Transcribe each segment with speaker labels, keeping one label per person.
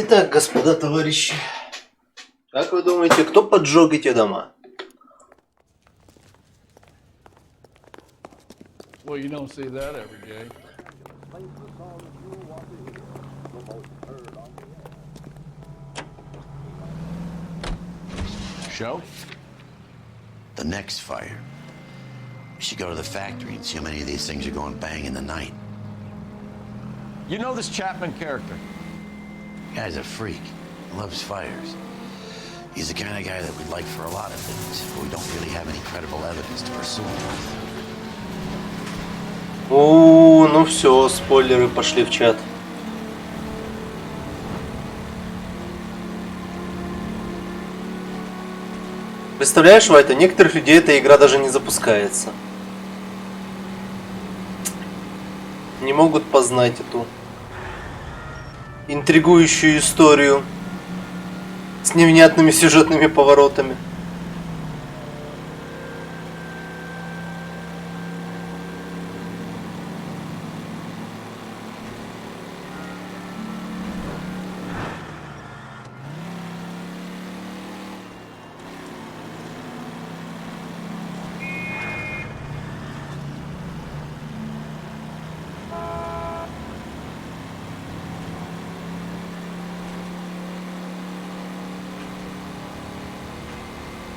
Speaker 1: Итак, господа товарищи, как вы думаете, кто поджег эти дома?
Speaker 2: Well, you don't see that every day. Show?
Speaker 3: The next fire. We should go to the factory and see how many of these things are going bang in the night.
Speaker 2: You know this Chapman character?
Speaker 3: Guy's a freak. Loves fires. He's the kind of guy that we'd like for a lot of things, but we don't really have any credible evidence to pursue him.
Speaker 1: Ну все, спойлеры пошли в чат. Представляешь, Вайта, некоторых людей эта игра даже не запускается. Не могут познать эту интригующую историю с невнятными сюжетными поворотами.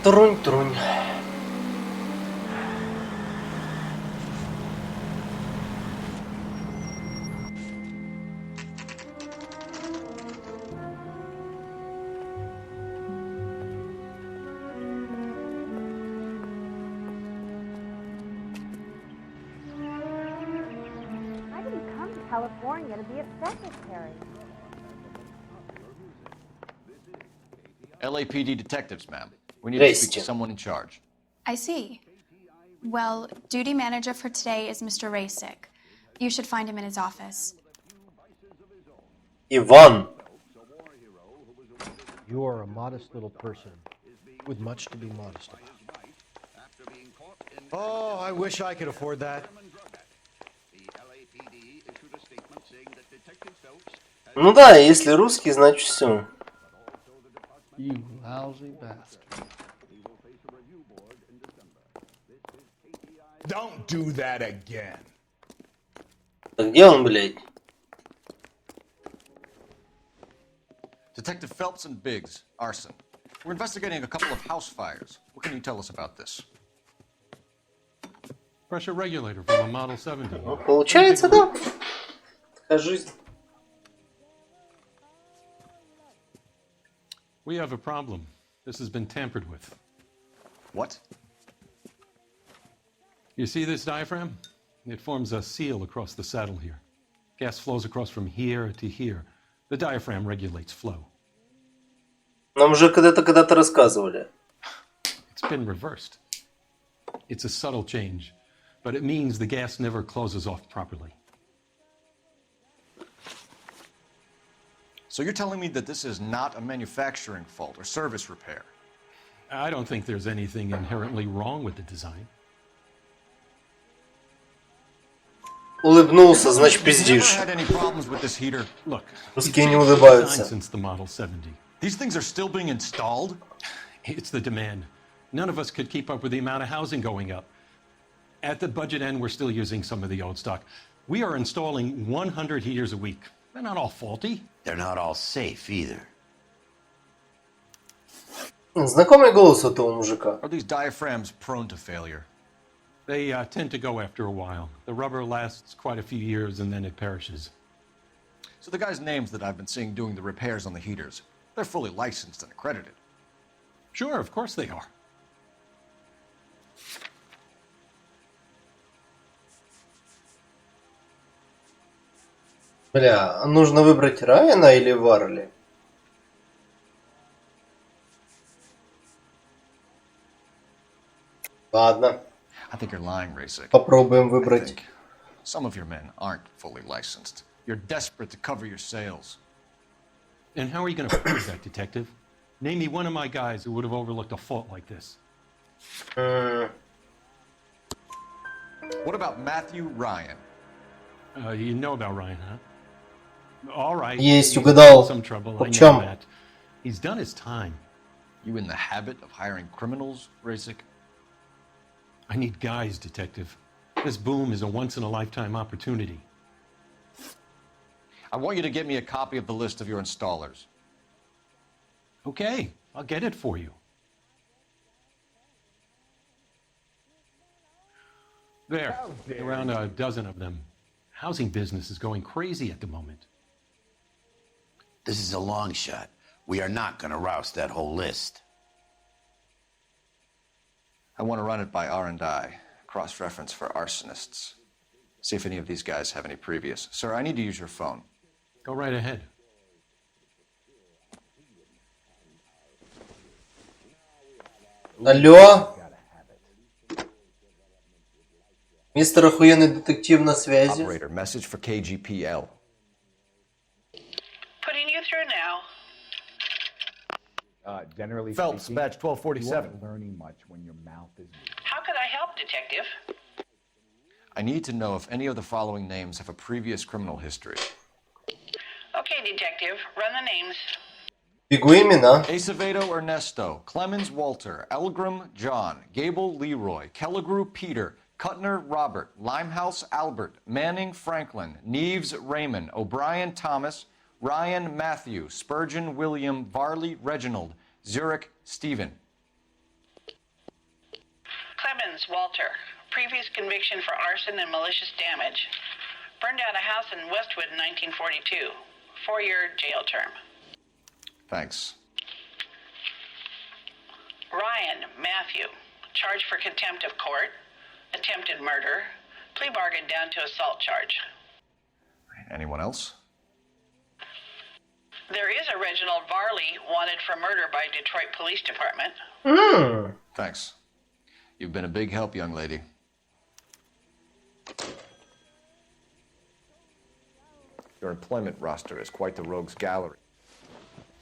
Speaker 1: Трунь-трунь.
Speaker 4: California to be a secretary.
Speaker 2: LAPD detectives, ma'am. We need to speak to someone in charge.
Speaker 5: I see. Well, duty manager for today is Mr. Rasick. You should find him in his office.
Speaker 1: Иван.
Speaker 6: You are a modest little person with much to be modest about. Oh, I wish I could afford that.
Speaker 1: Ну да, если русский, значит все.
Speaker 2: You lousy bastard.
Speaker 7: Don't do that again.
Speaker 1: Так где он, блядь?
Speaker 2: Detective Phelps and Biggs, arson. We're investigating a couple of house fires. What can you tell us about this?
Speaker 8: Pressure regulator from a Model 70.
Speaker 1: Ну, получается, да. Такая жизнь.
Speaker 8: We have a problem. This has been tampered with.
Speaker 2: What?
Speaker 8: You see this diaphragm? It forms a seal across the saddle here. Gas flows across from here to here. The diaphragm regulates flow.
Speaker 1: Нам уже когда-то рассказывали.
Speaker 8: It's been reversed. It's a subtle change, but it means the gas never closes off properly.
Speaker 2: So you're telling me that this is not a manufacturing fault or service repair?
Speaker 8: I don't think there's anything inherently wrong with the design.
Speaker 1: Улыбнулся, значит пиздишь.
Speaker 2: Never had any problems with this heater.
Speaker 8: Look,
Speaker 1: Русские не улыбаются.
Speaker 8: since the Model 70.
Speaker 2: These things are still being installed?
Speaker 8: It's the demand. None of us could keep up with the amount of housing going up. At the budget end, we're still using some of the old stock. We are installing 100 heaters a week. They're not all faulty.
Speaker 3: They're not all safe either.
Speaker 1: Знакомый голос этого мужика.
Speaker 2: Are these diaphragms prone to failure?
Speaker 8: They tend to go after a while. The rubber lasts quite a few years and then it perishes.
Speaker 2: So the guys' names that I've been seeing doing the repairs on the heaters, they're fully licensed and accredited.
Speaker 8: Sure, of course they are.
Speaker 1: Бля, нужно выбрать Райана или Варли? Ладно.
Speaker 2: I think you're lying, Rasick.
Speaker 1: Попробуем
Speaker 2: I
Speaker 1: выбрать.
Speaker 2: think some of your men aren't fully licensed. You're desperate to cover your sales.
Speaker 8: And how are you going to prove that, detective? Name me one of my guys who would have overlooked a fault like this.
Speaker 2: What about Matthew Ryan?
Speaker 8: You know about Ryan, huh? All right.
Speaker 1: Есть,
Speaker 8: he's
Speaker 1: угадал.
Speaker 8: in some trouble,
Speaker 1: В
Speaker 8: I know
Speaker 1: чем?
Speaker 8: that. He's done his time.
Speaker 2: You in the habit of hiring criminals, Rasik?
Speaker 8: I need guys, Detective. This boom is a once-in-a-lifetime opportunity.
Speaker 2: I want you to get me a copy of the list of your installers.
Speaker 8: Okay, I'll get it for you. There, around a dozen of them. Housing business is going crazy at the moment.
Speaker 3: This is a long shot. We are not going to roust that whole list.
Speaker 2: I want to run it by R&I, cross-reference for arsonists. See if any of these guys have any previous. Sir, I need to use your phone.
Speaker 8: Go right ahead.
Speaker 1: Алло? Мистер Охуенный детектив на связи.
Speaker 2: Operator, message for KGPL.
Speaker 4: Putting you through now.
Speaker 7: Generally
Speaker 2: Phelps,
Speaker 7: speaking,
Speaker 2: badge
Speaker 7: you
Speaker 2: 1247.
Speaker 7: aren't learning much when your mouth is moving.
Speaker 4: How could I help, Detective?
Speaker 2: I need to know if any of the following names have a previous criminal history.
Speaker 4: Okay, Detective, run the names.
Speaker 1: Бегу имена.
Speaker 2: Acevedo Ernesto, Clemens Walter, Elgram John, Gable Leroy, Kelligrew Peter, Cutner Robert, Limehouse Albert, Manning Franklin, Neves Raymond, O'Brien Thomas, Ryan Matthew, Spurgeon William, Varley Reginald, Zurich Stephen.
Speaker 4: Clemens Walter, previous conviction for arson and malicious damage. Burned down a house in Westwood in 1942. 4-year jail term.
Speaker 2: Thanks.
Speaker 4: Ryan Matthew, charged for contempt of court, attempted murder, plea bargain down to assault charge.
Speaker 2: Anyone else?
Speaker 4: There is a Reginald Varley wanted for murder by Detroit Police Department.
Speaker 2: Thanks. You've been a big help, young lady. Your employment roster is quite the rogues gallery.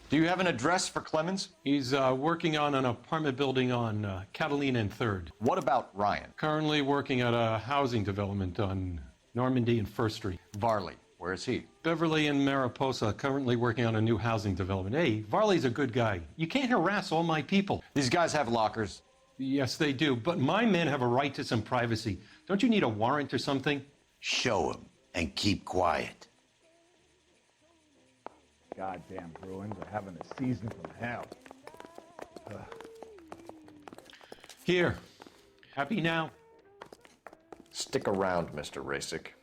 Speaker 2: Do you have an address for Clemens?
Speaker 8: He's working on an apartment building on Catalina and 3rd.
Speaker 2: What about Ryan?
Speaker 8: Currently working at a housing development on Normandy and 1st Street.
Speaker 2: Varley, where is he?
Speaker 8: Beverly and Mariposa, currently working on a new housing development. Hey, Varley's a good guy. You can't harass all my people.
Speaker 2: These guys have lockers.
Speaker 8: Yes, they do, but my men have a right to some privacy. Don't you need a warrant or something?
Speaker 3: Show him and keep quiet.
Speaker 7: Goddamn Bruins are having a season from hell.
Speaker 8: Here. Happy now?
Speaker 2: Stick around, Mr. Rasik.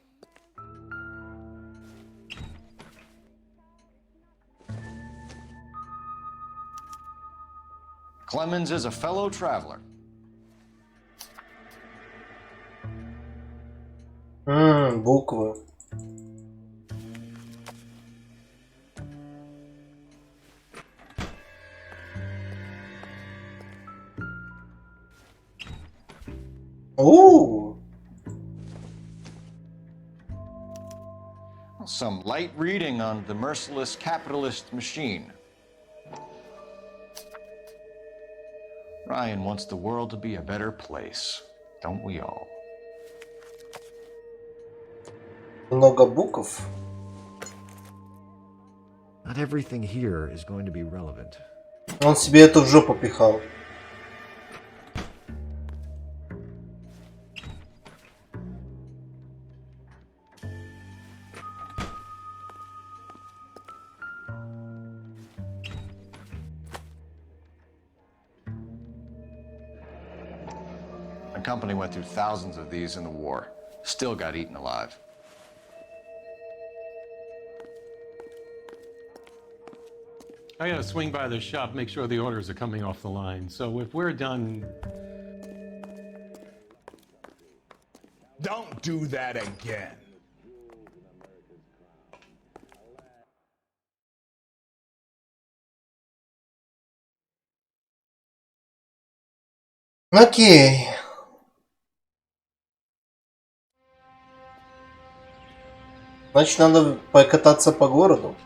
Speaker 2: Clemens is a fellow traveler.
Speaker 1: Буквы.
Speaker 2: Some light reading on the merciless capitalist machine. Ryan wants the world to be a better place, don't we all?
Speaker 1: Много букв.
Speaker 9: Not everything here is going to be relevant.
Speaker 1: Он себе это в жопу пихал.
Speaker 2: The company went through thousands of these in the war. Still got eaten alive.
Speaker 8: I gotta swing by the shop, make sure the orders are coming off the line. So if we're done...
Speaker 7: Don't do that again.
Speaker 1: Окей. Значит, надо покататься по городу.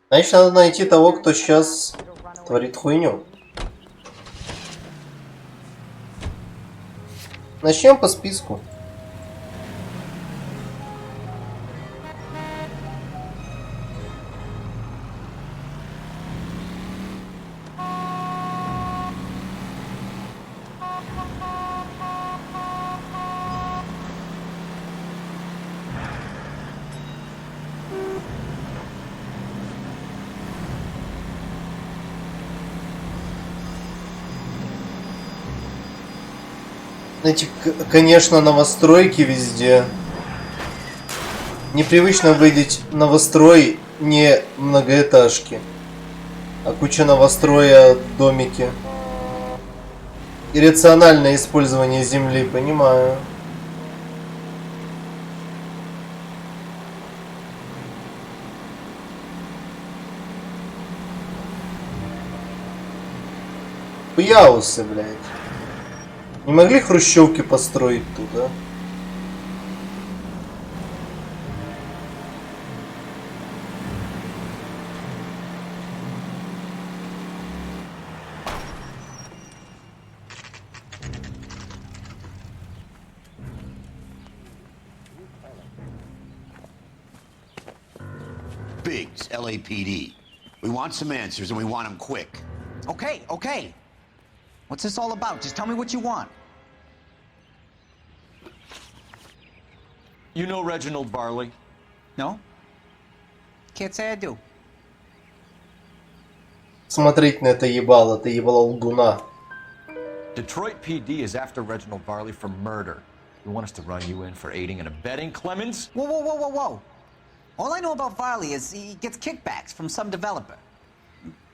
Speaker 1: Значит, надо найти того, кто сейчас творит хуйню. Начнем по списку. Эти, конечно, новостройки везде. Непривычно видеть новострой не многоэтажки, а куча новостроя домики. Иррациональное использование земли, понимаю. Хуяусы, блядь. Не могли хрущевки построить тут, а?
Speaker 3: Biggs, LAPD. We want some answers and we want them quick.
Speaker 10: Okay, okay. What's this all about? Just tell me what you want.
Speaker 2: You know Reginald Varley?
Speaker 10: No? Can't say I do.
Speaker 1: Смотреть на это ебало лгуна.
Speaker 2: Detroit PD is after Reginald Varley for murder. You want us to run you in for aiding and abetting, Clemens?
Speaker 10: Whoa, whoa, whoa, whoa, whoa. All I know about Varley is he gets kickbacks from some developer.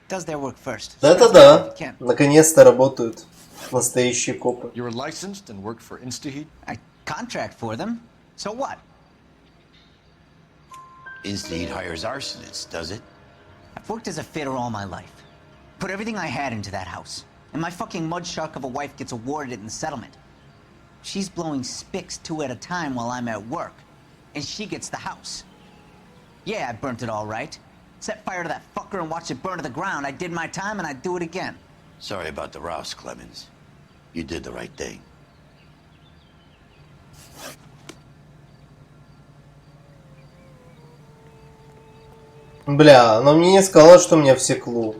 Speaker 10: Does their work first.
Speaker 1: Да-да-да. Наконец-то работают настоящие копы.
Speaker 2: You were licensed and worked for Instaheat?
Speaker 10: I contract for them. So what?
Speaker 3: Instaheat hires arsonists, does it?
Speaker 10: I've worked as a fitter all my life. Put everything I had into that house. And my fucking mud shark of a wife gets awarded it in the settlement. She's blowing spics 2 at a time while I'm at work. And she gets the house. Yeah, I burnt it all right. Set fire to that fucker and watched it burn to the ground. I did my time and I'd do it again.
Speaker 3: Sorry about the rouse, Clemens. You did the right thing.
Speaker 1: Бля, но мне не сказала, что у меня все клу.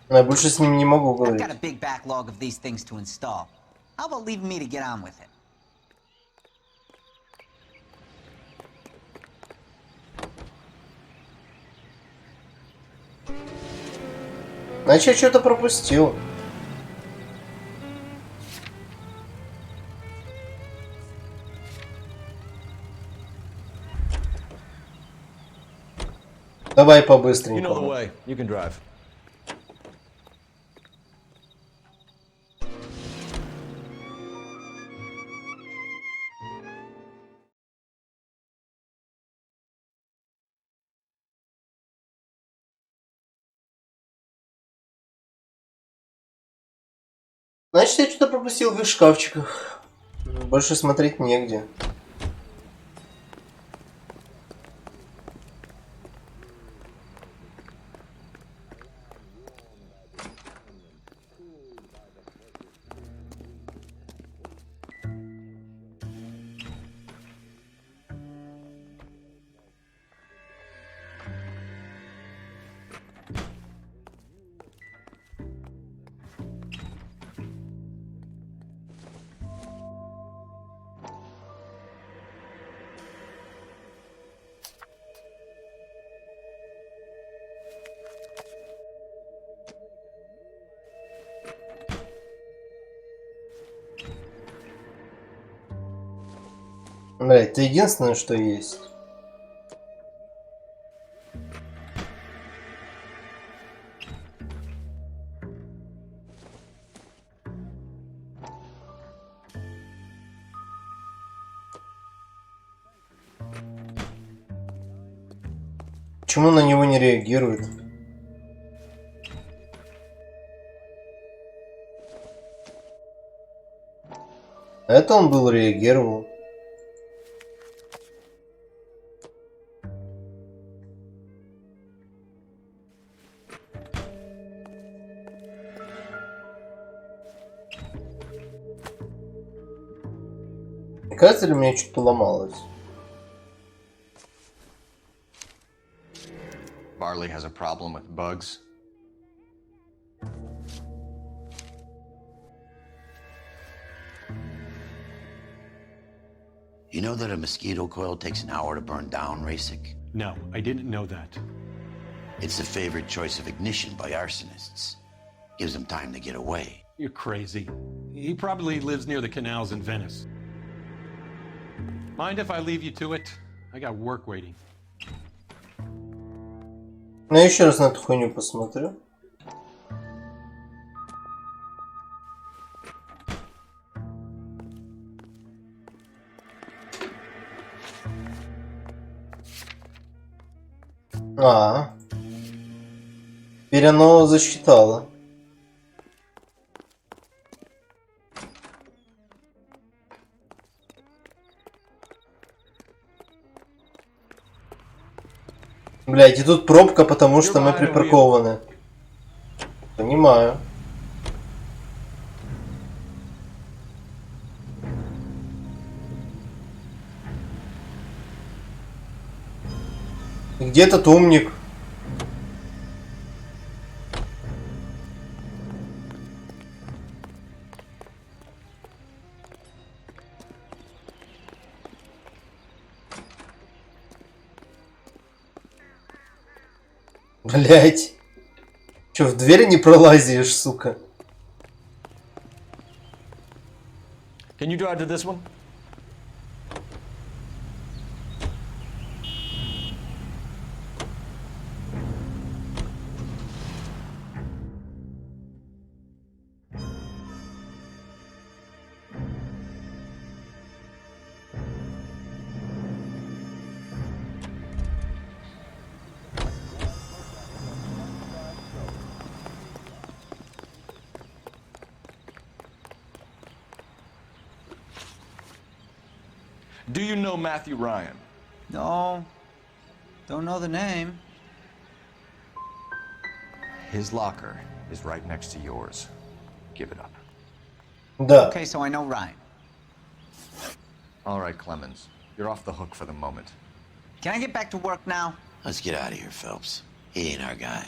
Speaker 1: Но я больше с ним не могу говорить.
Speaker 10: I've got a big backlog of these things to install. How about leaving me to get on with it?
Speaker 1: Значит, я что-то пропустил. Давай
Speaker 2: You know the
Speaker 1: по-быстренькому.
Speaker 2: way. You can drive.
Speaker 1: Значит, я что-то пропустил в их шкафчиках. Больше смотреть негде. Блять, это единственное, что есть. Почему на него не реагирует? Это он был реагировал. Мне кажется, ли мне что-то поломалось?
Speaker 2: Varley has a problem with bugs.
Speaker 3: You know that a mosquito coil takes an hour to burn down, Rasik?
Speaker 8: No, I didn't know that.
Speaker 3: It's the favorite choice of ignition by arsonists. Gives them time to get away.
Speaker 8: You're crazy. He probably lives near the canals in Venice. Mind if I leave you to it? I got work waiting.
Speaker 1: Ну, я еще раз на эту хуйню посмотрю. Теперь оно засчитало. Блядь, и тут пробка, потому что мы припаркованы. Понимаю. И где этот умник? Блять. Че, в двери не пролазишь, сука?
Speaker 2: Can you drive to this one? Do you know Matthew Ryan?
Speaker 10: No, don't know the name.
Speaker 2: His locker is right next to yours. Give it up.
Speaker 1: Да.
Speaker 10: Okay, so I know Ryan.
Speaker 2: All right, Clemens. You're off the hook for the moment.
Speaker 10: Can I get back to work now?
Speaker 3: Let's get out of here, Phelps. He ain't our guy.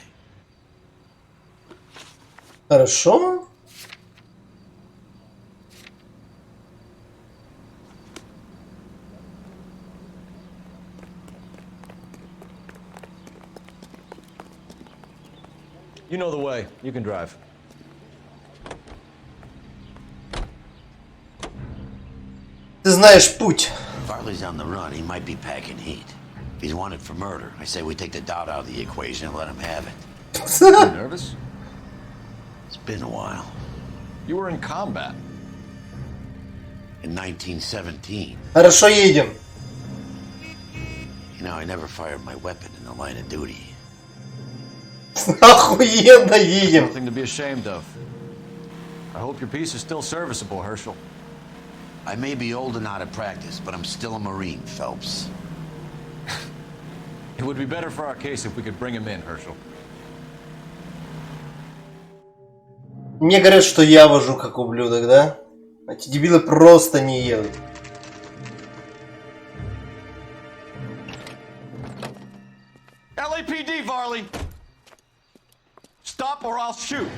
Speaker 1: Хорошо.
Speaker 2: You know the way. You can drive.
Speaker 1: Ты знаешь путь.
Speaker 3: If Varley's on the run, he might be packing heat. If he's wanted for murder, I say we take the doubt out of the equation and let him have it.
Speaker 2: You nervous?
Speaker 3: It's been a while.
Speaker 2: You were in combat.
Speaker 3: In 1917.
Speaker 1: Хорошо, едем.
Speaker 3: You know, I never fired my weapon in the line of duty.
Speaker 1: Охуенно едем.
Speaker 2: Nothing to be ashamed of. I hope your piece is still serviceable, Herschel.
Speaker 3: I may be old and out of practice, but I'm still a Marine, Phelps.
Speaker 2: It would be better for our case if we could bring him in, Herschel.
Speaker 1: Мне говорят, что я вожу как ублюдок, да? Эти дебилы просто не едут.
Speaker 2: LAPD, Varley! Stop or I'll shoot!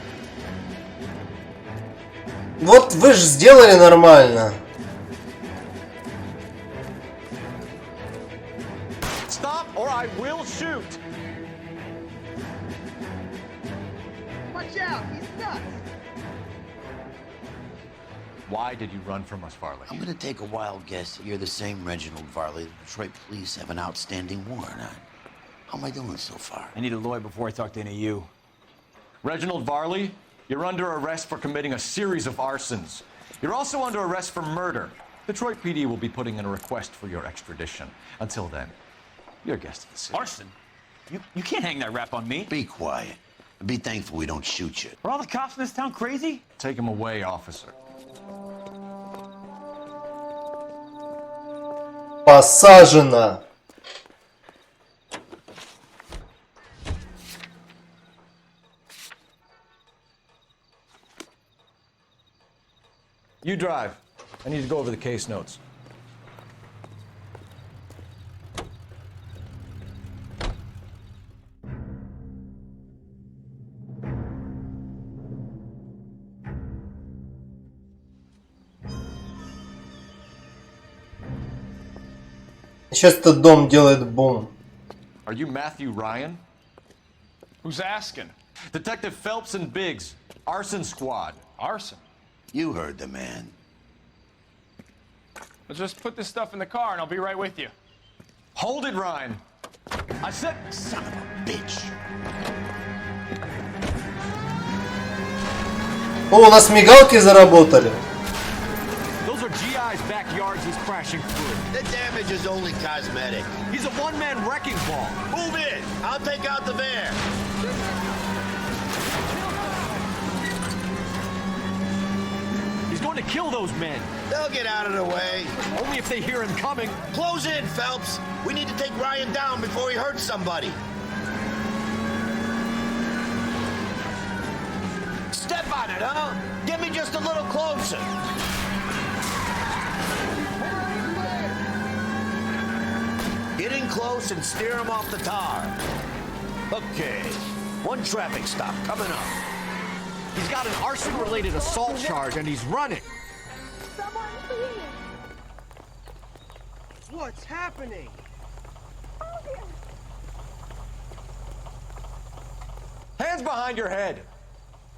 Speaker 1: Вот вы же сделали нормально.
Speaker 2: Stop or I will shoot!
Speaker 11: Watch out, he's nuts!
Speaker 2: Why did you run from us, Varley?
Speaker 3: I'm gonna take a wild guess that you're the same Reginald Varley the Detroit police have an outstanding warrant on. How am I doing so far?
Speaker 10: I need a lawyer before I talk to any of you.
Speaker 2: Reginald Varley, you're under arrest for committing a series of arsons. You're also under arrest for murder. Detroit PD will be putting in a request for your extradition. Until then, you're a guest of the city.
Speaker 10: Arson? You can't hang that rap on me.
Speaker 3: Be quiet. And be thankful we don't shoot you.
Speaker 10: Are all the cops in this town crazy?
Speaker 2: Take him away, officer.
Speaker 1: Посажена.
Speaker 2: You drive. I need to go over the case notes.
Speaker 1: Сейчас этот дом делает бум.
Speaker 2: Are you Matthew Ryan?
Speaker 12: Who's asking?
Speaker 2: Detective Phelps and Biggs, arson squad.
Speaker 12: Arson?
Speaker 3: You heard the man.
Speaker 12: Let's just put this stuff in the car and I'll be right with you.
Speaker 2: Hold it, Ryan. I said,
Speaker 3: Son of a bitch.
Speaker 1: О, у нас мигалки заработали.
Speaker 2: those are GI's backyards he's crashing through.
Speaker 3: The damage is only cosmetic.
Speaker 2: He's a one-man wrecking ball.
Speaker 3: Move in. I'll take out the van.
Speaker 2: He's going to kill those men.
Speaker 3: They'll get out of the way.
Speaker 2: Only if they hear him coming.
Speaker 3: Close in, Phelps. We need to take Ryan down before he hurts somebody. Step on it, huh? Get me just a little closer. Get in close and steer him off the tar. Okay. One traffic stop coming up.
Speaker 2: He's got an arson-related assault charge and he's running.
Speaker 11: Someone please. What's happening?
Speaker 2: Hands behind your head.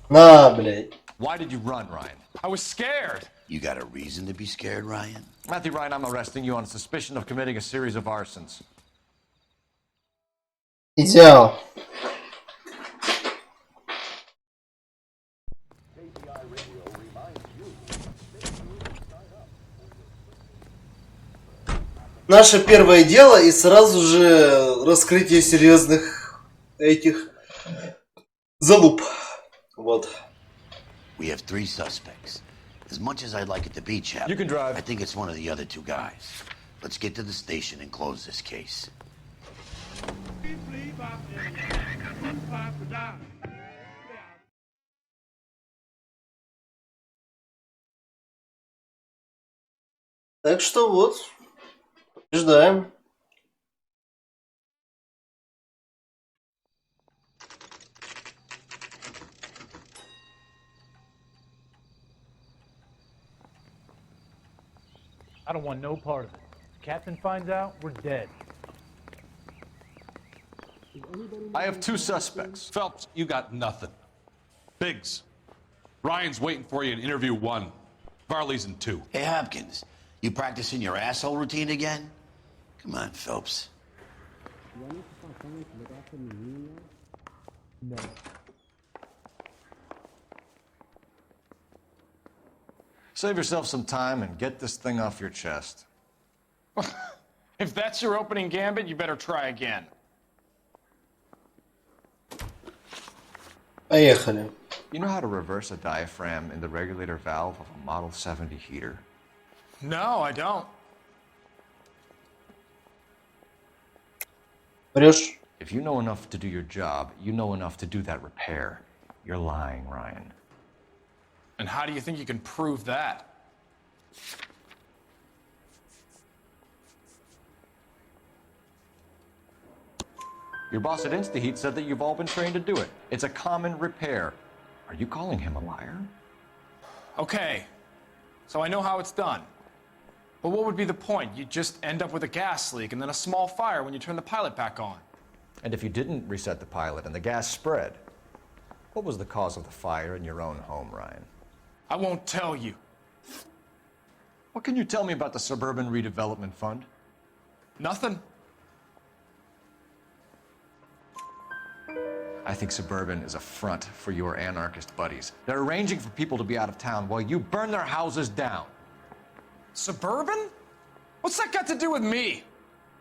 Speaker 1: На, блядь.
Speaker 2: Why did you run, Ryan?
Speaker 12: I was scared.
Speaker 3: You got a reason to be scared, Ryan?
Speaker 2: Matthew Ryan, I'm arresting you on suspicion of committing a series of arsons.
Speaker 1: Идеал. Наше первое дело и сразу же раскрытие серьезных этих залуп. Вот.
Speaker 3: We have 3 suspects. As much as I'd like it to be Chap,
Speaker 2: You can drive.
Speaker 3: I think it's one of the other 2 guys. Let's get to the station and close this case.
Speaker 1: Так что вот, побеждаем.
Speaker 13: I don't want no part of it. If Captain finds out, we're dead.
Speaker 2: I have 2 suspects.
Speaker 8: Phelps, you got nothing. Biggs, Ryan's waiting for you in interview 1. Varley's in 2.
Speaker 3: Hey, Hopkins, you practicing your asshole routine again? Come on, Phelps.
Speaker 13: No.
Speaker 2: Save yourself some time and get this thing off your chest.
Speaker 12: If that's your opening gambit, you better try again.
Speaker 1: Поехали.
Speaker 2: You know how to reverse a diaphragm in the regulator valve of a Model 70 heater?
Speaker 12: No, I don't.
Speaker 1: Врешь?
Speaker 2: If you know enough to do your job, you know enough to do that repair. You're lying, Ryan.
Speaker 12: And how do you think you can prove that?
Speaker 2: Your boss at InstaHeat said that you've all been trained to do it. It's a common repair. Are you calling him a liar?
Speaker 12: Okay, so I know how it's done. But what would be the point? You'd just end up with a gas leak and then a small fire when you turn the pilot back on.
Speaker 2: And if you didn't reset the pilot and the gas spread, what was the cause of the fire in your own home, Ryan?
Speaker 12: I won't tell you.
Speaker 2: What can you tell me about the Suburban Redevelopment Fund?
Speaker 12: Nothing.
Speaker 2: I think Suburban is a front for your anarchist buddies. They're arranging for people to be out of town while you burn their houses down.
Speaker 12: Suburban? What's that got to do with me?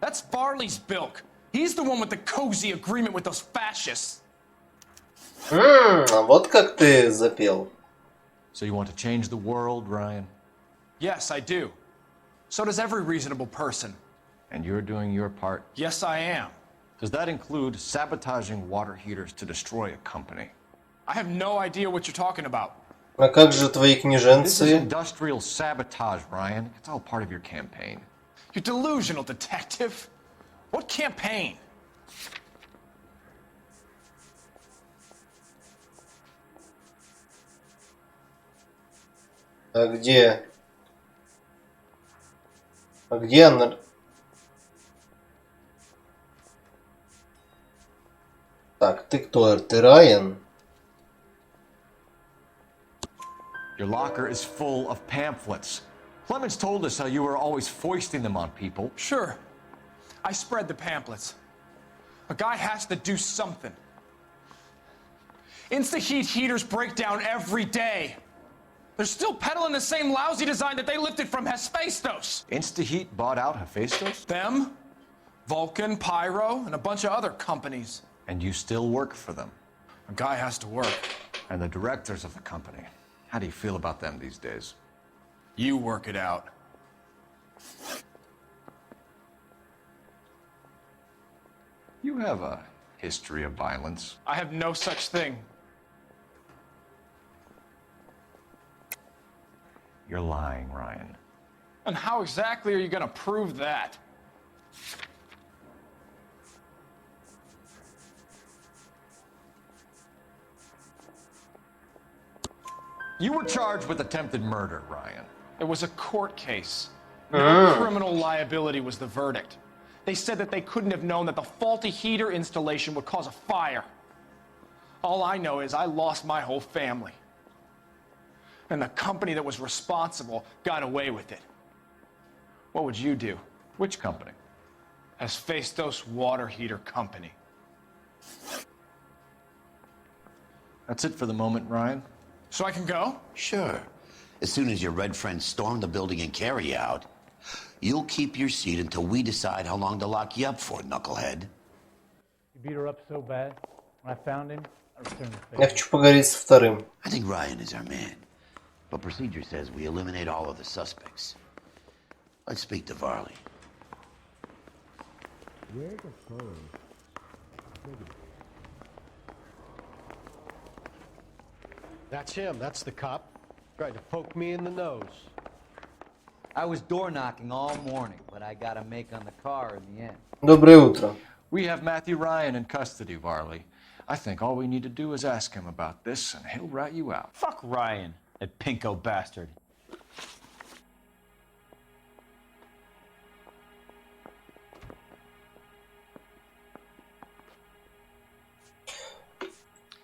Speaker 12: That's Varley's bilk. He's the one with the cozy agreement with those fascists.
Speaker 1: Вот как ты запел.
Speaker 2: So you want to change the world, Ryan?
Speaker 12: Yes, I do. So does every reasonable person.
Speaker 2: And you're doing your part?
Speaker 12: Yes, I am.
Speaker 2: Does that include sabotaging water heaters to destroy a company?
Speaker 12: I have no idea what you're talking about.
Speaker 1: А как же твои
Speaker 2: This is
Speaker 1: книженцы?
Speaker 2: industrial sabotage, Ryan. It's all part of your campaign.
Speaker 12: You're delusional, detective. What campaign?
Speaker 1: А где? А где она? Так, ты кто? Ты Райан?
Speaker 2: Your locker is full of pamphlets. Clemens told us how you were always foisting them on people.
Speaker 12: Sure. I spread the pamphlets. A guy has to do something. Insta-heat heaters break down every day. They're still peddling the same lousy design that they lifted from Hephaestus.
Speaker 2: Instaheat bought out Hephaestus?
Speaker 12: Them, Vulcan, Pyro, and a bunch of other companies.
Speaker 2: And you still work for them.
Speaker 12: A guy has to work.
Speaker 2: And the directors of the company. How do you feel about them these days?
Speaker 12: You work it out.
Speaker 2: You have a history of violence.
Speaker 12: I have no such thing.
Speaker 2: You're lying, Ryan.
Speaker 12: And how exactly are you gonna prove that?
Speaker 2: You were charged with attempted murder, Ryan.
Speaker 12: It was a court case. No criminal liability was the verdict. They said that they couldn't have known that the faulty heater installation would cause a fire. All I know is I lost my whole family. And the company that was responsible got away with it. What would you do?
Speaker 2: Which company?
Speaker 12: Hephaestus Water Heater Company.
Speaker 2: That's it for the moment, Ryan.
Speaker 12: So I can go?
Speaker 3: Sure. As soon as your red friends storm the building and carry you out, you'll keep your seat until we decide how long to lock you up for, knucklehead.
Speaker 13: You beat her up so bad. When I found him, I returned the
Speaker 1: Я
Speaker 13: favor.
Speaker 1: хочу поговорить со вторым.
Speaker 3: I think Ryan is our man, but procedure says we eliminate all of the suspects. Let's speak to Varley.
Speaker 6: That's him. That's the cop. Tried to poke me in the nose.
Speaker 14: I was door knocking all morning, but I got a make on the car in the end.
Speaker 1: Доброе утро.
Speaker 2: We have Matthew Ryan in custody, Varley. I think all we need to do is ask him about this, and he'll rat you out.
Speaker 14: Fuck Ryan, that pinko bastard.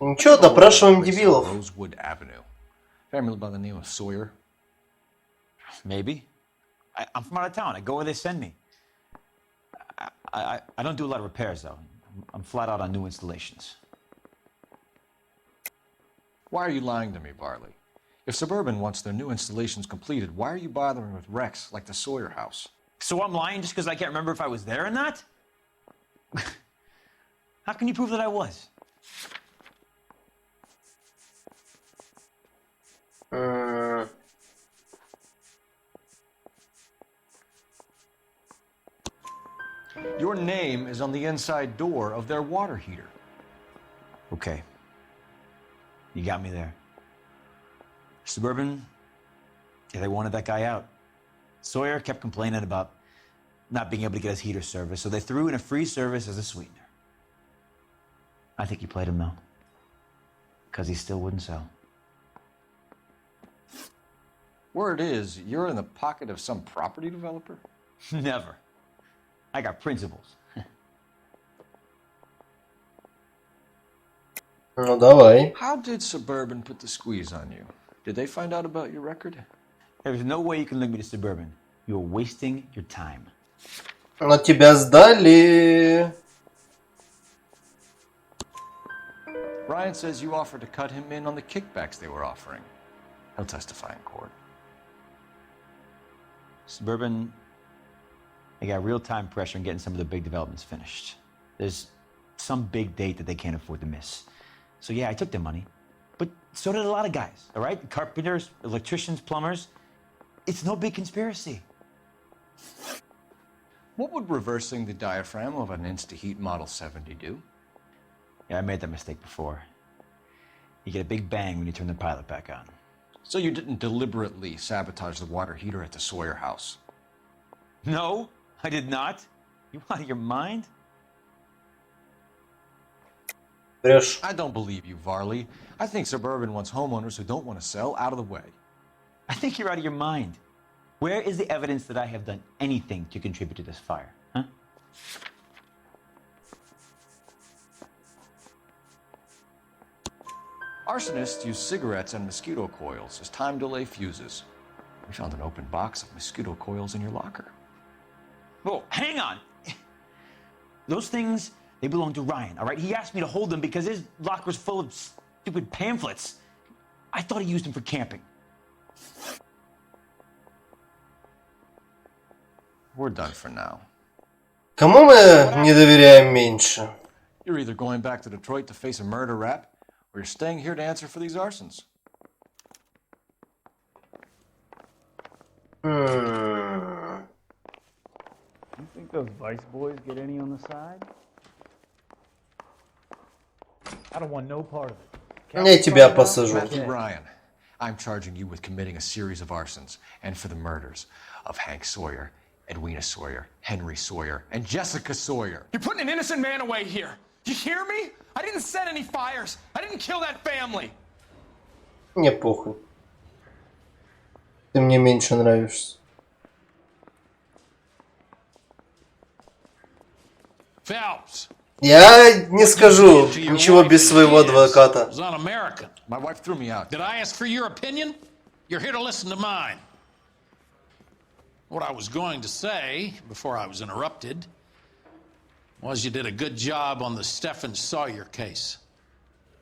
Speaker 1: Ничего, допрашиваем дебилов.
Speaker 2: Rosewood Avenue. Family by the name of Sawyer.
Speaker 14: Maybe. I'm from out of town. I go where they send me. I don't do a lot of repairs, though. I'm flat out on new installations.
Speaker 2: Why are you lying to me, Varley? If Suburban wants their new installations completed, why are you bothering with wrecks like the Sawyer house?
Speaker 14: So I'm lying just because I can't remember if I was there or not? How can you prove that I was?
Speaker 2: Your name is on the inside door of their water heater.
Speaker 14: Okay. You got me there. Suburban, yeah, they wanted that guy out. Sawyer kept complaining about not being able to get his heater service, so they threw in a free service as a sweetener. I think he played him, though, because he still wouldn't sell.
Speaker 2: Word is, you're in the pocket of some property developer?
Speaker 14: Never. I got principles.
Speaker 1: Ну давай.
Speaker 2: How did Suburban put the squeeze on you? Did they find out about your record?
Speaker 14: There's no way you can link me to Suburban. You're wasting your time.
Speaker 1: Но тебя сдали.
Speaker 2: Ryan says you offered to cut him in on the kickbacks they were offering. He'll testify in court.
Speaker 14: Suburban, they got real-time pressure on getting some of the big developments finished. There's some big date that they can't afford to miss. So yeah, I took their money, but so did a lot of guys, all right? Carpenters, electricians, plumbers. It's no big conspiracy.
Speaker 2: What would reversing the diaphragm of an Instaheat Model 70 do?
Speaker 14: Yeah, I made that mistake before. You get a big bang when you turn the pilot back on.
Speaker 2: So you didn't deliberately sabotage the water heater at the Sawyer house?
Speaker 14: No, I did not. You out of your mind?
Speaker 2: I don't believe you, Varley. I think Suburban wants homeowners who don't want to sell out of the way.
Speaker 14: I think you're out of your mind. Where is the evidence that I have done anything to contribute to this fire, huh?
Speaker 2: Arsonists use cigarettes and mosquito coils as time delay fuses. We found an open box of mosquito coils in your locker.
Speaker 14: Whoa, hang on. Those things, they belong to Ryan, all right? He asked me to hold them because his locker's full of stupid pamphlets. I thought he used them for camping.
Speaker 2: We're done for now.
Speaker 1: Кому мы не доверяем меньше?
Speaker 2: You're either going back to Detroit to face a murder rap, or you're staying here to answer for these arsons.
Speaker 13: You think those Vice boys get any on the side? I don't want no part of it.
Speaker 1: Я тебя посажу.
Speaker 2: Matthew Ryan, I'm charging you with committing a series of arsons and for the murders of Hank Sawyer, Edwina Sawyer, Henry Sawyer, and Jessica Sawyer.
Speaker 12: You're putting an innocent man away here. You hear me? I didn't set any fires. I didn't kill that family.
Speaker 1: Мне похуй. Ты мне меньше нравишься.
Speaker 15: Phelps.
Speaker 1: Я не скажу ничего без своего адвоката.
Speaker 2: My wife threw me out.
Speaker 15: Did I ask for your opinion? You're here to listen to mine. What I was going to say, before I was interrupted, was you did a good job on the Stephen Sawyer case.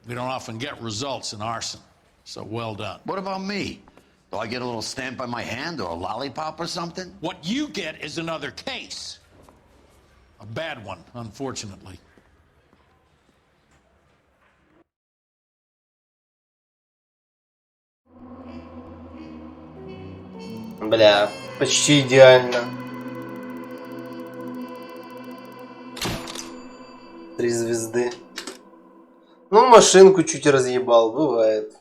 Speaker 15: We don't often get results in arson, so well done.
Speaker 3: What about me? Do I get a little stamp by my hand or a lollipop or something?
Speaker 15: What you get is another case. A bad one, unfortunately.
Speaker 1: Бля, почти идеально. 3 звезды. Ну, машинку чуть разъебал, бывает.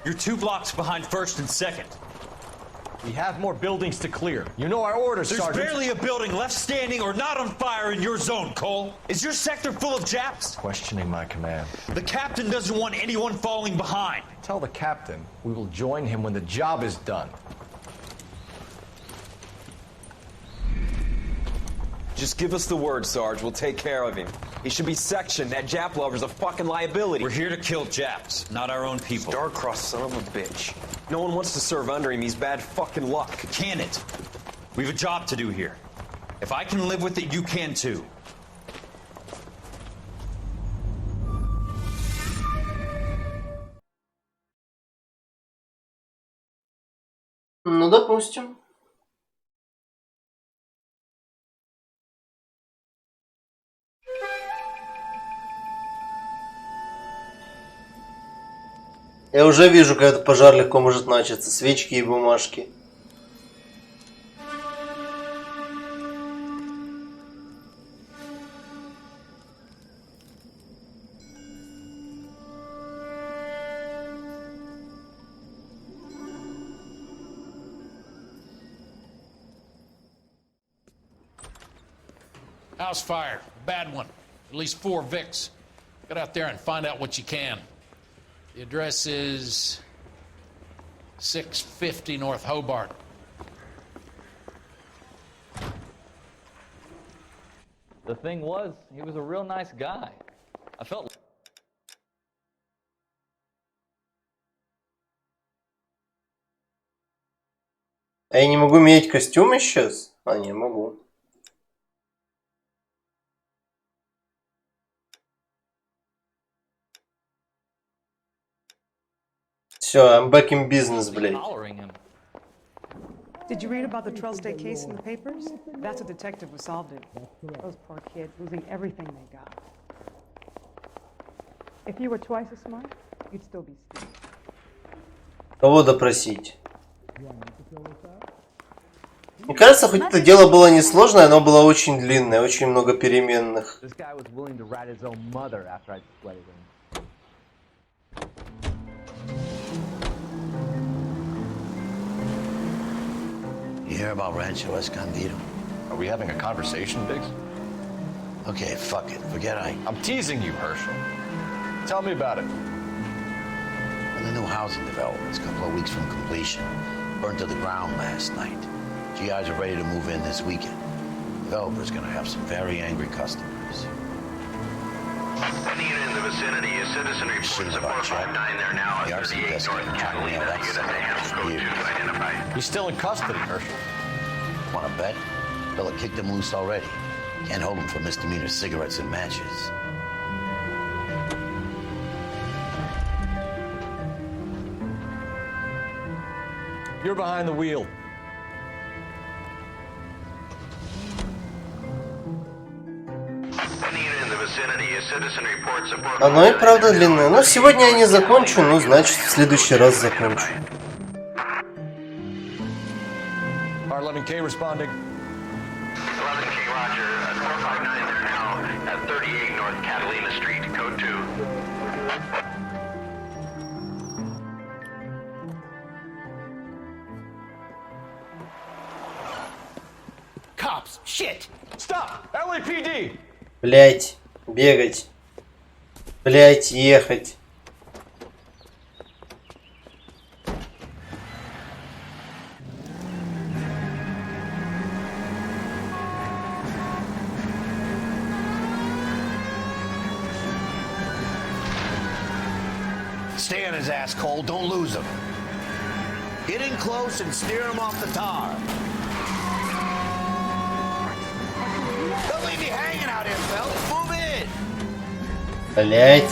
Speaker 16: You're 2 blocks behind first and second. We have more buildings to clear. You know our orders, Sergeant. There's barely a building left standing or not on fire in your zone, Cole. Is your sector full of Japs?
Speaker 2: Questioning my command.
Speaker 16: The captain doesn't want anyone falling behind.
Speaker 2: Tell the captain we will join him when the job is done.
Speaker 17: Just give us the word, Sarge. We'll take care of him. He should be sectioned. That Jap lover's a fucking liability.
Speaker 16: We're here to kill Japs, not our own people.
Speaker 17: Star-crossed son of a bitch. No one wants to serve under him. He's bad fucking luck.
Speaker 16: Can it? We have a job to do here. If I can live with it, you can too.
Speaker 1: Ну, допустим. Я уже вижу, как этот пожар легко может начаться. Свечки и бумажки.
Speaker 15: House fire. Bad one. At least 4 Vicks. Get out there and find out what you can. The address is 650 North Hobart.
Speaker 18: The thing was, he was a real nice guy. I felt.
Speaker 1: А я не могу менять костюмы сейчас? А, не могу. Все, I'm back in business, блядь.
Speaker 11: Did you read about the Trail State case in the papers? That's a detective who solved it. Those poor kids losing everything they got. If you were twice as smart, you'd still be Steve.
Speaker 1: Кого допросить? Мне кажется, хоть это дело было несложное, оно было очень длинное, очень много переменных.
Speaker 19: This guy was willing to rat his own mother after I sweated him.
Speaker 3: You hear about Rancho Escondido?
Speaker 2: Are we having a conversation, Biggs?
Speaker 3: Okay, fuck it. Forget
Speaker 2: I'm teasing you, Herschel. Tell me about it.
Speaker 3: Well, the new housing development's a couple of weeks from completion. Burned to the ground last night. GIs are ready to move in this weekend. Developer's gonna have some very angry customers.
Speaker 20: Any unit in the vicinity, a citizen reports a 459 there now at 38 North Catalina. Unit has code 2 identified.
Speaker 2: He's still in custody, Herschel.
Speaker 3: Wanna bet? Fella kicked him loose already. Can't hold him for misdemeanor cigarettes and matches.
Speaker 2: You're behind the wheel.
Speaker 1: Оно и правда длинное. Но сегодня я не закончу, ну значит в следующий раз закончу.
Speaker 2: R11K responding.
Speaker 20: 11K Roger, 459 there now at 38 North Catalina Street, code 2.
Speaker 12: Cops! Shit! Stop! LAPD!
Speaker 1: Блять, бегать. Блять, ехать.
Speaker 3: Stay on his ass, Cole. Don't lose him. Get in close and steer him off the tar. Don't leave me hanging out here, fellas. Move in.
Speaker 1: Блять.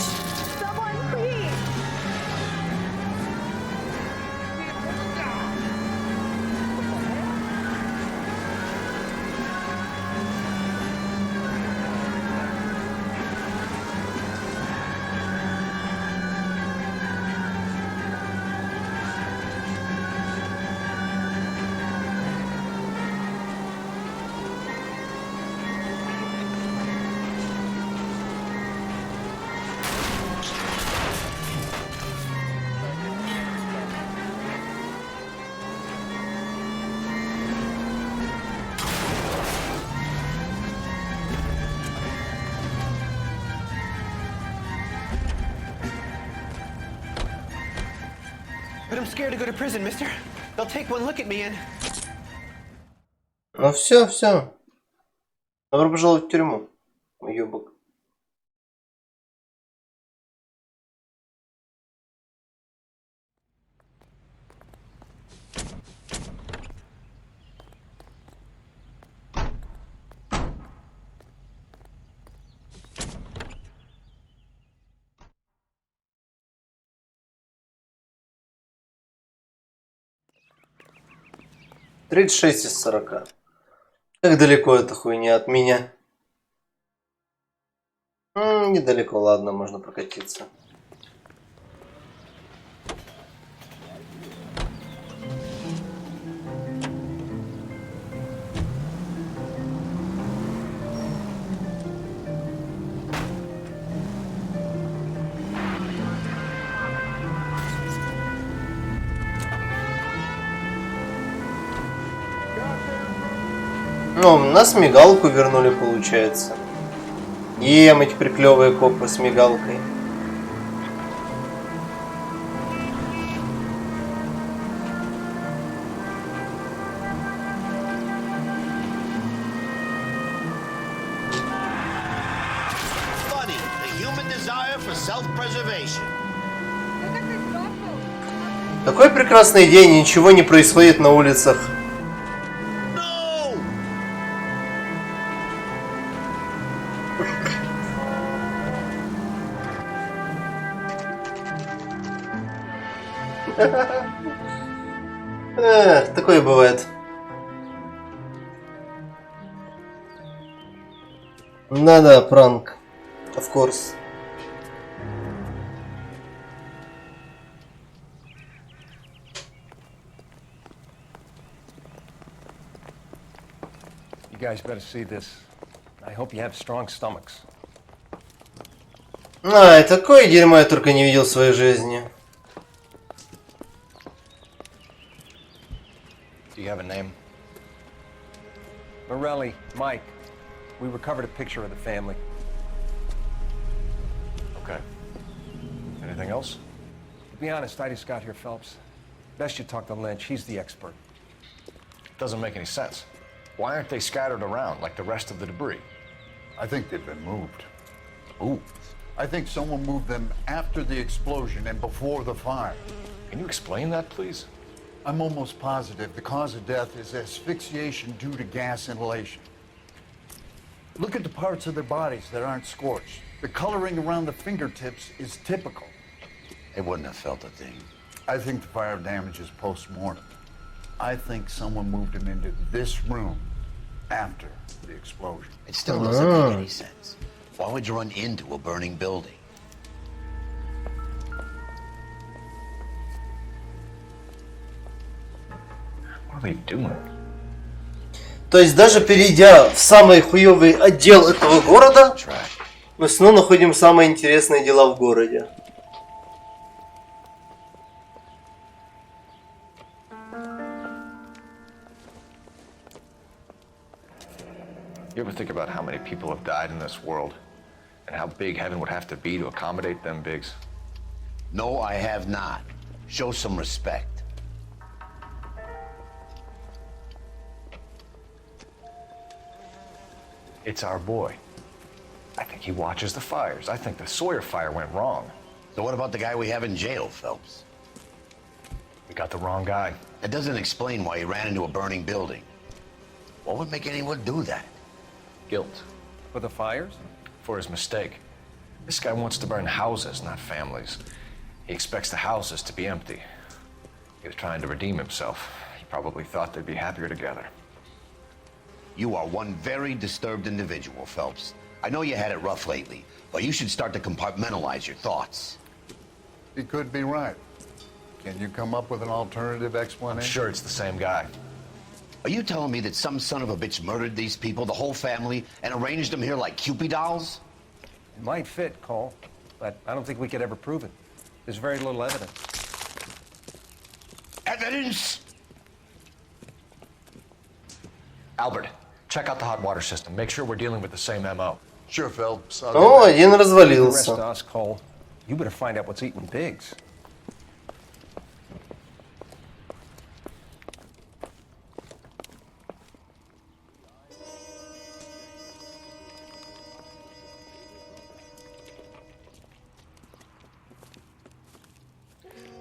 Speaker 21: But I'm scared to go to prison, mister. They'll take one look at me and...
Speaker 1: Ну все, все. Добро пожаловать в тюрьму, уёбок. Тридцать 36 из 40. Как далеко эта хуйня от меня? Недалеко, ладно, можно прокатиться. Ну, нас мигалку вернули, получается. Мы теперь клевые копы с мигалкой.
Speaker 3: for self-preservation.
Speaker 1: Такой прекрасный день, ничего не происходит на улицах. Эх, такое бывает. Да-да, пранк. Of course.
Speaker 6: You guys better see this. I hope you have strong stomachs.
Speaker 1: Ай, такое дерьмо я только не видел в своей жизни.
Speaker 6: Do you have a name? Morelli, Mike. We recovered a picture of the family.
Speaker 9: Okay. Anything else?
Speaker 6: To be honest, I just got here, Phelps. Best you talk to Lynch. He's the expert.
Speaker 9: Doesn't make any sense. Why aren't they scattered around like the rest of the debris?
Speaker 5: I think they've been moved.
Speaker 9: Ooh.
Speaker 5: I think someone moved them after the explosion and before the fire.
Speaker 9: Can you explain that, please?
Speaker 5: I'm almost positive the cause of death is asphyxiation due to gas inhalation. Look at the parts of their bodies that aren't scorched. The coloring around the fingertips is typical.
Speaker 3: They wouldn't have felt a thing.
Speaker 5: I think the fire damage is post-mortem. I think someone moved him into this room after the explosion.
Speaker 3: It still doesn't make any sense. Why would you run into a burning building?
Speaker 9: What are they doing?
Speaker 1: То есть даже перейдя в самый хуёвый отдел этого города, мы снова находим самые интересные дела в городе.
Speaker 9: You ever think about how many people have died in this world? And how big heaven would have to be to accommodate them bigs?
Speaker 3: No, I have not. Show some respect.
Speaker 9: It's our boy. I think he watches the fires. I think the Sawyer fire went wrong.
Speaker 3: So what about the guy we have in jail, Phelps?
Speaker 9: We got the wrong guy.
Speaker 3: That doesn't explain why he ran into a burning building. What would make anyone do that?
Speaker 9: Guilt.
Speaker 6: For the fires?
Speaker 9: For his mistake. This guy wants to burn houses, not families. He expects the houses to be empty. He was trying to redeem himself. He probably thought they'd be happier together.
Speaker 3: You are one very disturbed individual, Phelps. I know you had it rough lately, but you should start to compartmentalize your thoughts.
Speaker 5: He could be right. Can you come up with an alternative explanation?
Speaker 9: I'm sure it's the same guy.
Speaker 3: Are you telling me that some son of a bitch murdered these people, the whole family, and arranged them here like Cupid dolls?
Speaker 6: It might fit, Cole, but I don't think we could ever prove it. There's very little evidence.
Speaker 3: Evidence?
Speaker 9: Albert, check out the hot water system. Make sure we're dealing with the same MO.
Speaker 5: Sure, Phelps.
Speaker 1: О, один
Speaker 6: The rest
Speaker 1: развалился.
Speaker 6: of us, Cole. You better find out what's eating pigs.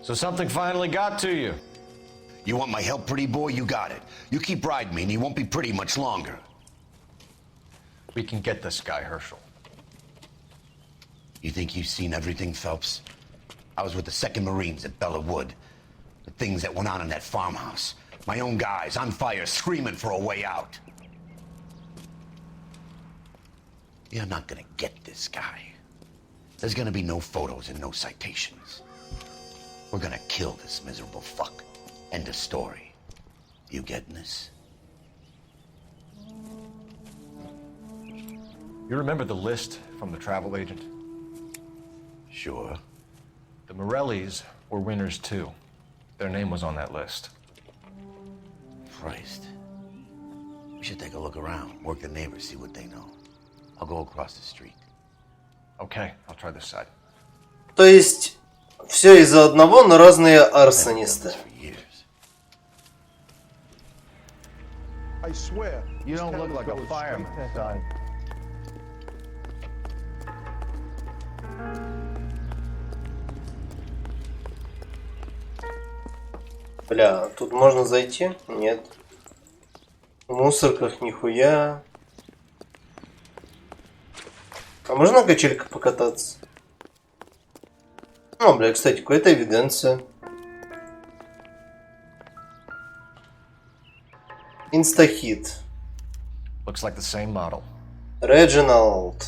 Speaker 2: So something finally got to you.
Speaker 3: You want my help, pretty boy? You got it. You keep riding me and you won't be pretty much longer.
Speaker 9: We can get this guy, Herschel.
Speaker 3: You think you've seen everything, Phelps? I was with the 2nd Marines at Bella Wood. The things that went on in that farmhouse. My own guys on fire, screaming for a way out. You're not gonna get this guy. There's gonna be no photos and no citations. We're gonna kill this miserable fuck. End of story. You getting this?
Speaker 9: You remember the list from the travel agent?
Speaker 3: Sure.
Speaker 9: The Morellis were winners too. Their name was on that list.
Speaker 3: Christ. We should take a look around, work the neighbors, see what they know. I'll go across the street.
Speaker 9: Okay, I'll try this side.
Speaker 1: То есть все из-за одного, но разные арсонисты.
Speaker 5: I swear.
Speaker 7: You don't look like a fireman, son.
Speaker 1: Бля, тут можно зайти? Нет. В мусорках нихуя. А можно на качельках покататься? Ну, бля, кстати, какая-то эвиденция. Инстахит.
Speaker 9: Looks like the same model.
Speaker 1: Реджиналд.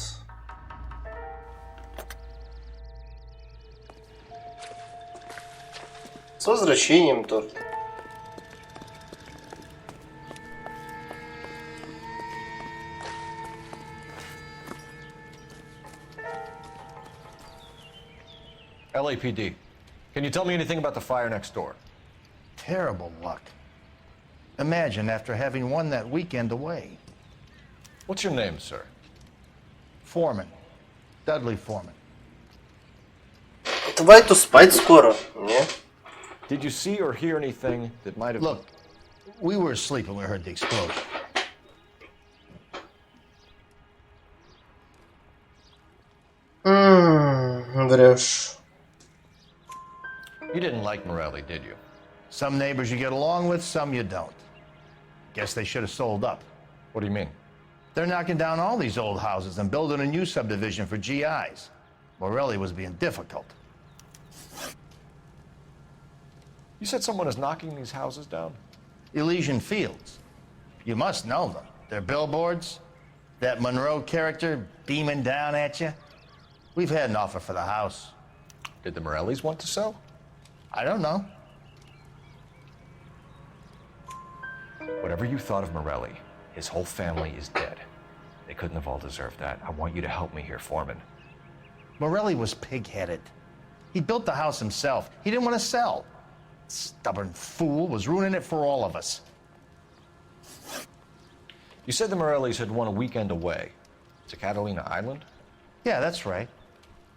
Speaker 1: С возвращением торт.
Speaker 9: LAPD. Can you tell me anything about the fire next door?
Speaker 5: Terrible luck. Imagine after having won that weekend away.
Speaker 9: What's your name, sir?
Speaker 5: Foreman. Dudley Foreman.
Speaker 1: Давай-то спать скоро, не?
Speaker 9: Did you see or hear anything that might have...
Speaker 5: Look, we were asleep when we heard the explosion.
Speaker 1: Врешь.
Speaker 9: You didn't like Morelli, did you?
Speaker 5: Some neighbors you get along with, some you don't. Guess they should have sold up.
Speaker 9: What do you mean?
Speaker 5: They're knocking down all these old houses and building a new subdivision for GIs. Morelli was being difficult.
Speaker 9: You said someone is knocking these houses down?
Speaker 5: Elysian Fields. You must know them. They're billboards. That Monroe character beaming down at you. We've had an offer for the house.
Speaker 9: Did the Morellis want to sell?
Speaker 5: I don't know.
Speaker 9: Whatever you thought of Morelli, his whole family is dead. They couldn't have all deserved that. I want you to help me here, Foreman.
Speaker 5: Morelli was pig-headed. He built the house himself. He didn't want to sell. Stubborn fool was ruining it for all of us.
Speaker 9: You said the Morellis had won a weekend away to Catalina Island?
Speaker 5: Yeah, that's right.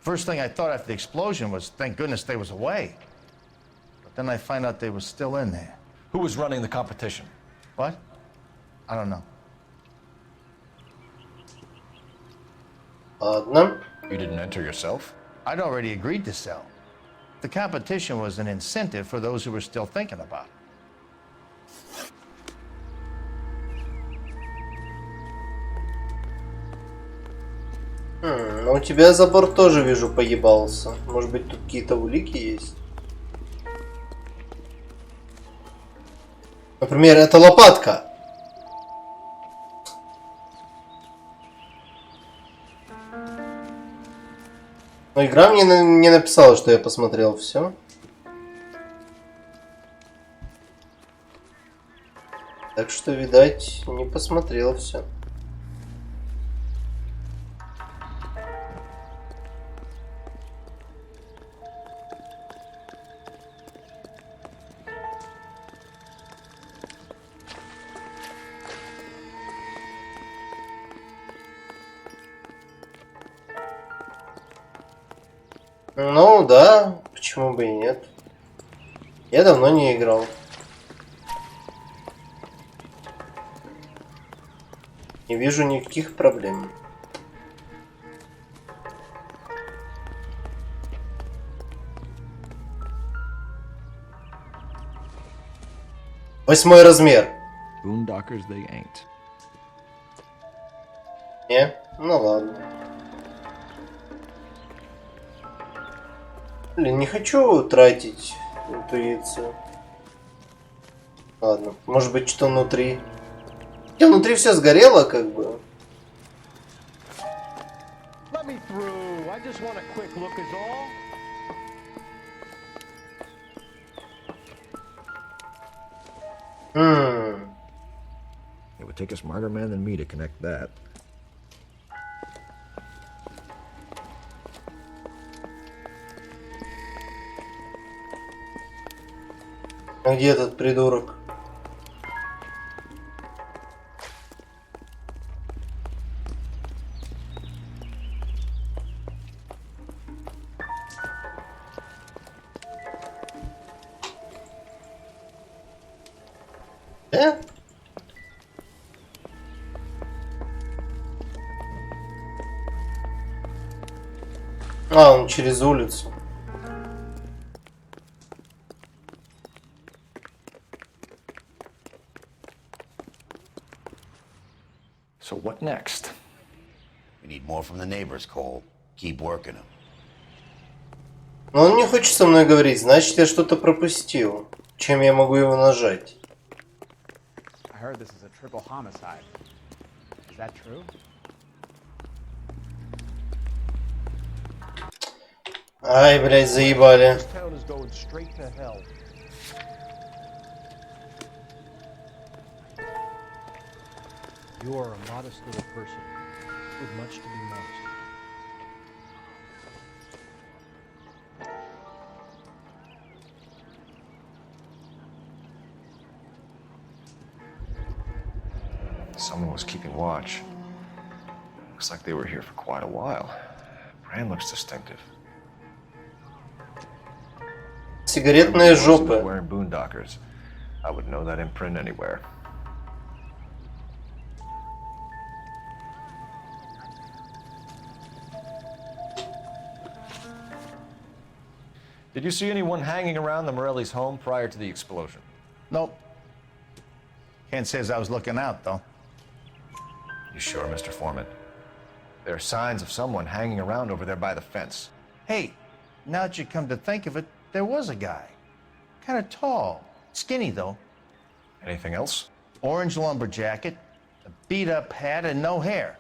Speaker 5: First thing I thought after the explosion was, thank goodness they was away. But then I find out they were still in there.
Speaker 9: Who was running the competition?
Speaker 5: What? I don't know.
Speaker 1: Ладно.
Speaker 9: You didn't enter yourself?
Speaker 5: I'd already agreed to sell. The competition was an incentive for those who were still thinking about it.
Speaker 1: Ну у тебя забор тоже, вижу, поебался. Может быть, тут какие-то улики есть? Например, это лопатка. Но игра мне не написала, что я посмотрел все. Так что, видать, не посмотрел все. Ну да, почему бы и нет. Я давно не играл. Не вижу никаких проблем. Восьмой размер.
Speaker 9: Boondockers they ain't.
Speaker 1: Не? Ну ладно. Блин, не хочу тратить интуицию. Ладно, может быть, что внутри. Хотя внутри все сгорело, как бы.
Speaker 9: It would take a smarter man than me to connect that.
Speaker 1: А где этот придурок? А, он через улицу.
Speaker 9: So what next?
Speaker 3: We need more from the neighbors, Cole. Keep working them.
Speaker 1: Но он не хочет со мной говорить, значит, я что-то пропустил. Чем я могу его нажать?
Speaker 19: I heard this is a triple homicide. Is that true?
Speaker 1: Ай, блядь, заебали.
Speaker 6: You are a modest little person with much to be modest about.
Speaker 9: Someone was keeping watch. Looks like they were here for quite a while. Brand looks distinctive.
Speaker 1: Сигаретные жопы.
Speaker 9: Wearing boondockers. I would know that imprint anywhere. Did you see anyone hanging around the Morelli's home prior to the explosion?
Speaker 4: Nope. Can't say as I was looking out, though.
Speaker 9: You sure, Mr. Foreman? There are signs of someone hanging around over there by the fence.
Speaker 4: Hey, now that you come to think of it, there was a guy. Kind of tall. Skinny, though.
Speaker 9: Anything else?
Speaker 4: Orange lumber jacket, a beat-up hat, and no hair.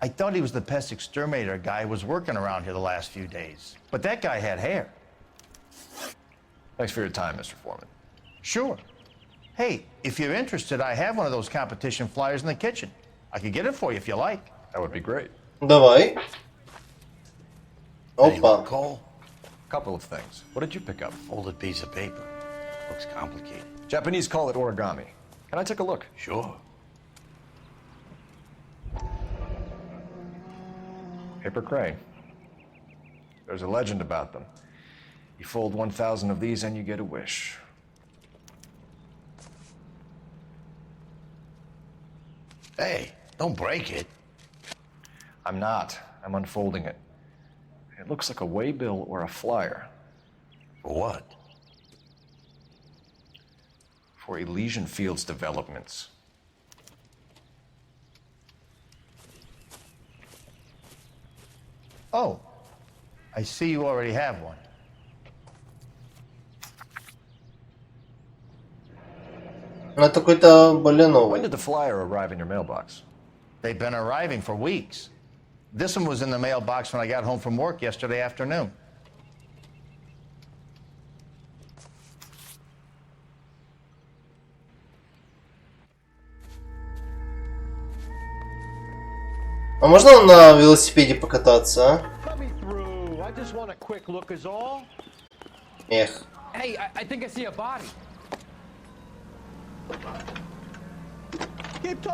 Speaker 4: I thought he was the pest exterminator guy who was working around here the last few days. But that guy had hair.
Speaker 9: Thanks for your time, Mr. Foreman.
Speaker 4: Sure. Hey, if you're interested, I have one of those competition flyers in the kitchen. I could get it for you if you like.
Speaker 9: That would be great.
Speaker 1: Давай. Опа.
Speaker 3: Cole?
Speaker 9: Couple of things. What did you pick up?
Speaker 3: Folded piece of paper. Looks complicated.
Speaker 9: Japanese call it origami. Can I take a look?
Speaker 3: Sure.
Speaker 9: Paper crane. There's a legend about them. You fold 1,000 of these and you get a wish.
Speaker 3: Hey, don't break it.
Speaker 9: I'm not. I'm unfolding it. It looks like a waybill or a flyer.
Speaker 3: For what?
Speaker 9: For Elysian Fields developments.
Speaker 4: Oh, I see you already have one.
Speaker 1: Это какой-то
Speaker 9: When
Speaker 1: блиновый.
Speaker 9: did the flyer arrive in your mailbox?
Speaker 4: They've been arriving for weeks. This one was in the mailbox when I got home from work yesterday afternoon.
Speaker 1: А можно на велосипеде покататься,
Speaker 6: Let me through. I just want a quick look is all.
Speaker 1: Эх.
Speaker 12: Hey, I think I see a body.
Speaker 6: Keep talking.